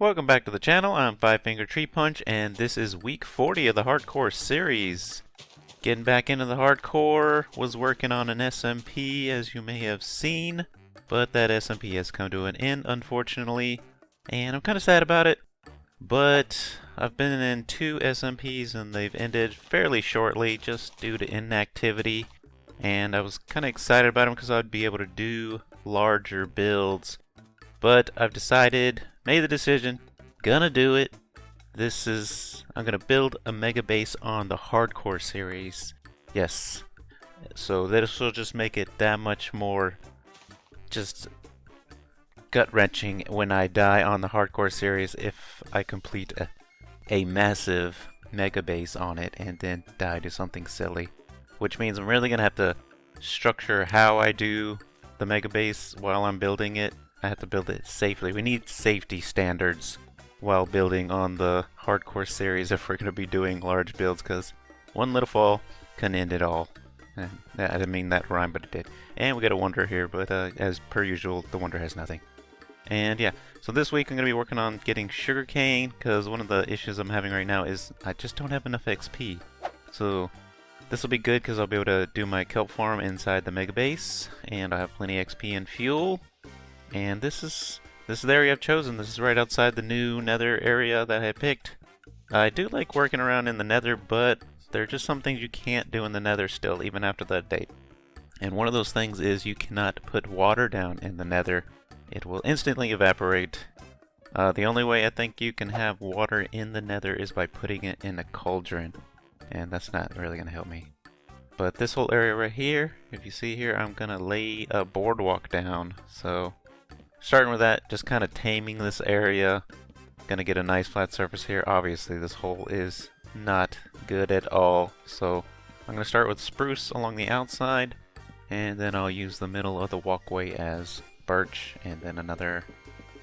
Welcome back to the channel. I'm Five Finger Tree Punch, and this is week 40 of the hardcore series. Getting back into the hardcore, was working on an SMP as you may have seen, but that SMP has come to an end unfortunately, and I'm kind of sad about it. But I've been in 2 SMPs and they've ended fairly shortly just due to inactivity, and I was kind of excited about them because I'd be able to do larger builds. But I've made the decision, gonna do it. I'm gonna build a mega base on the hardcore series. Yes. So this will just make it that much more just gut-wrenching when I die on the hardcore series if I complete a massive mega base on it and then die to something silly. Which means I'm really gonna have to structure how I do the mega base while I'm building it. I have to build it safely. We need safety standards while building on the hardcore series if we're going to be doing large builds, because one little fall can end it all. And I didn't mean that rhyme, but it did. And we got a wonder here, but as per usual, the wonder has nothing. And yeah, so this week I'm going to be working on getting sugarcane, because one of the issues I'm having right now is I just don't have enough XP. So this will be good because I'll be able to do my kelp farm inside the mega base, and I have plenty of XP and fuel. And this is the area I've chosen. This is right outside the new nether area that I picked. I do like working around in the nether, but there are just some things you can't do in the nether still, even after the update. And one of those things is you cannot put water down in the nether. It will instantly evaporate. The only way I think you can have water in the nether is by putting it in a cauldron. And that's not really going to help me. But this whole area right here, if you see here, I'm going to lay a boardwalk down. So starting with that, just kind of taming this area. Gonna get a nice flat surface here. Obviously this hole is not good at all, so I'm gonna start with spruce along the outside, and then I'll use the middle of the walkway as birch, and then another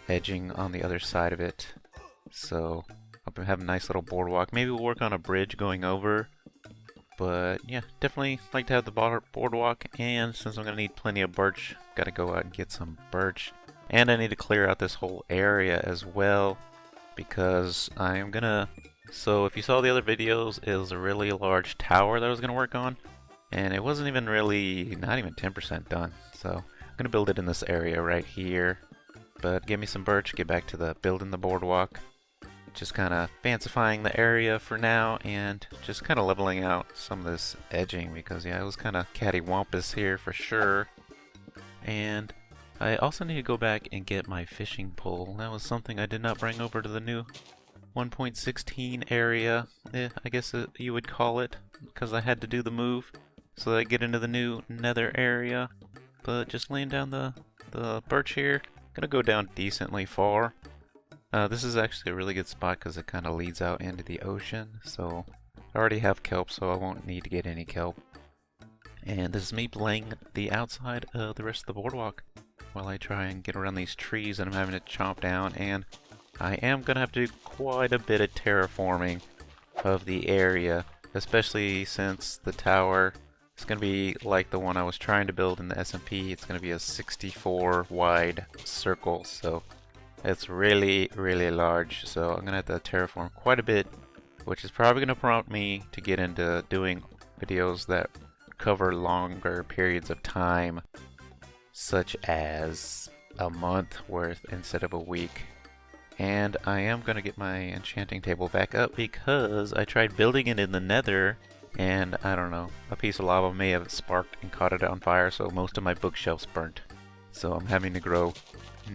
edging on the other side of it. So I'll have a nice little boardwalk. Maybe we'll work on a bridge going over, but yeah, definitely like to have the boardwalk. And since I'm gonna need plenty of birch, gotta go out and get some birch. And I need to clear out this whole area as well, because so if you saw the other videos, it was a really large tower that I was going to work on, and it wasn't even really, not even 10% done. So I'm going to build it in this area right here. But give me some birch, get back to the building the boardwalk. Just kind of fancifying the area for now, and just kind of leveling out some of this edging, because yeah, it was kind of catawampus here for sure. And I also need to go back and get my fishing pole. That was something I did not bring over to the new 1.16 area, I guess you would call it, because I had to do the move so that I get into the new nether area. But just laying down the birch here, gonna go down decently far. This is actually a really good spot because it kind of leads out into the ocean, so I already have kelp, so I won't need to get any kelp. And this is me laying the outside of the rest of the boardwalk while I try and get around these trees that I'm having to chomp down, and I am going to have to do quite a bit of terraforming of the area, especially since the tower is going to be like the one I was trying to build in the SMP. It's going to be a 64 wide circle, so it's really, really large, so I'm going to have to terraform quite a bit, which is probably going to prompt me to get into doing videos that cover longer periods of time, such as a month worth instead of a week. And I am going to get my enchanting table back up because I tried building it in the nether, and I don't know, a piece of lava may have sparked and caught it on fire, so most of my bookshelves burnt. So I'm having to grow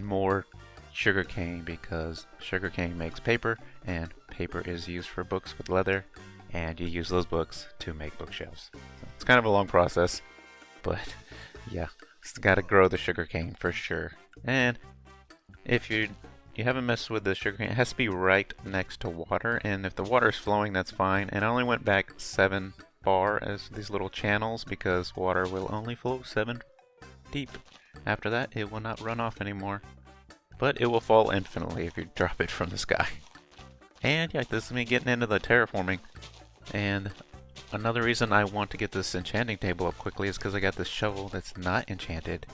more sugarcane because sugarcane makes paper, and paper is used for books with leather, and you use those books to make bookshelves. So it's kind of a long process, but yeah. Gotta grow the sugarcane for sure. And if you haven't messed with the sugarcane, it has to be right next to water, and if the water is flowing, that's fine. And I only went back 7 bar as these little channels because water will only flow 7 deep. After that, it will not run off anymore, but it will fall infinitely if you drop it from the sky. And yeah, this is me getting into the terraforming. And another reason I want to get this enchanting table up quickly is because I got this shovel that's not enchanted,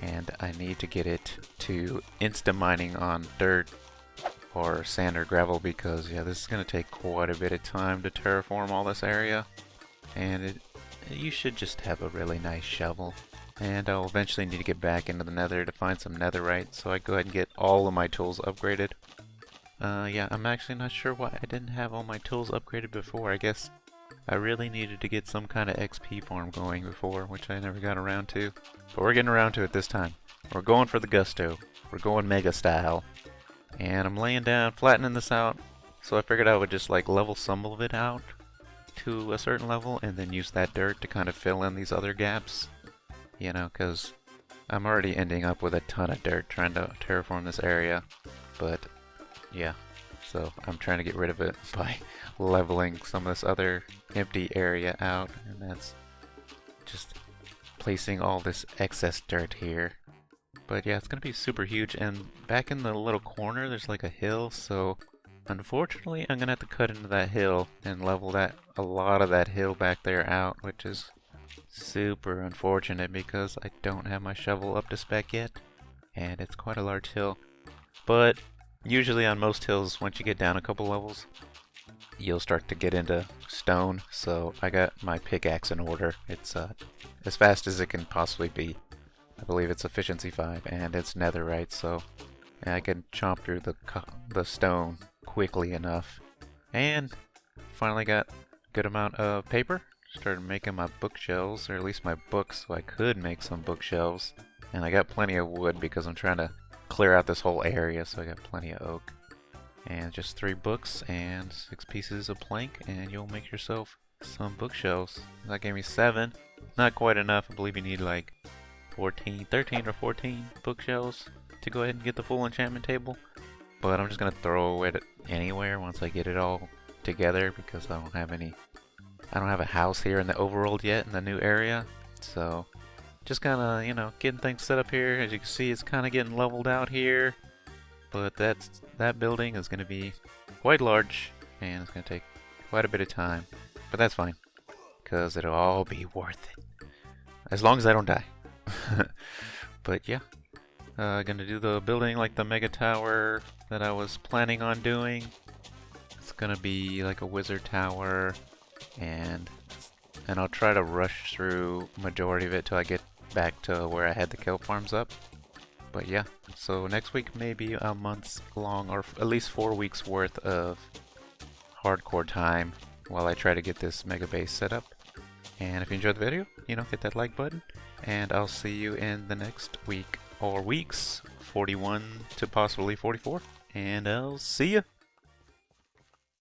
and I need to get it to insta mining on dirt or sand or gravel, because yeah, this is going to take quite a bit of time to terraform all this area, and you should just have a really nice shovel. And I'll eventually need to get back into the nether to find some netherite, so I go ahead and get all of my tools upgraded. Yeah, I'm actually not sure why I didn't have all my tools upgraded before. I guess I really needed to get some kind of XP farm going before, which I never got around to. But we're getting around to it this time. We're going for the gusto. We're going MegaStyle. And I'm laying down, flattening this out. So I figured I would just like level some of it out to a certain level and then use that dirt to kind of fill in these other gaps. You know, because I'm already ending up with a ton of dirt trying to terraform this area. But yeah, so I'm trying to get rid of it by leveling some of this other empty area out, and that's just placing all this excess dirt here. But yeah, it's gonna be super huge, and back in the little corner there's like a hill, so unfortunately I'm gonna have to cut into that hill and level a lot of that hill back there out, which is super unfortunate because I don't have my shovel up to spec yet, and it's quite a large hill. But usually on most hills, once you get down a couple levels, you'll start to get into stone, so I got my pickaxe in order. It's as fast as it can possibly be. I believe it's efficiency 5 and it's netherite, so yeah, I can chomp through the stone quickly enough. And finally got a good amount of paper. Started making my bookshelves, or at least my books, so I could make some bookshelves. And I got plenty of wood because I'm trying to clear out this whole area, so I got plenty of oak. And just 3 books and 6 pieces of plank, and you'll make yourself some bookshelves. That gave me 7. Not quite enough. I believe you need like 13 or 14 bookshelves to go ahead and get the full enchantment table. But I'm just gonna throw it anywhere once I get it all together, because I don't have a house here in the overworld yet, in the new area. So just kind of, you know, getting things set up here. As you can see, it's kind of getting leveled out here. But that building is going to be quite large, and it's going to take quite a bit of time. But that's fine, because it'll all be worth it. As long as I don't die. But yeah, gonna do the building like the mega tower that I was planning on doing. It's gonna be like a wizard tower, and I'll try to rush through majority of it till I get back to where I had the kelp farms up. But yeah, so next week may be a month's long, or at least 4 weeks worth of hardcore time while I try to get this mega base set up. And if you enjoyed the video, you know, hit that like button, and I'll see you in the next week, or weeks, 41 to possibly 44, and I'll see ya!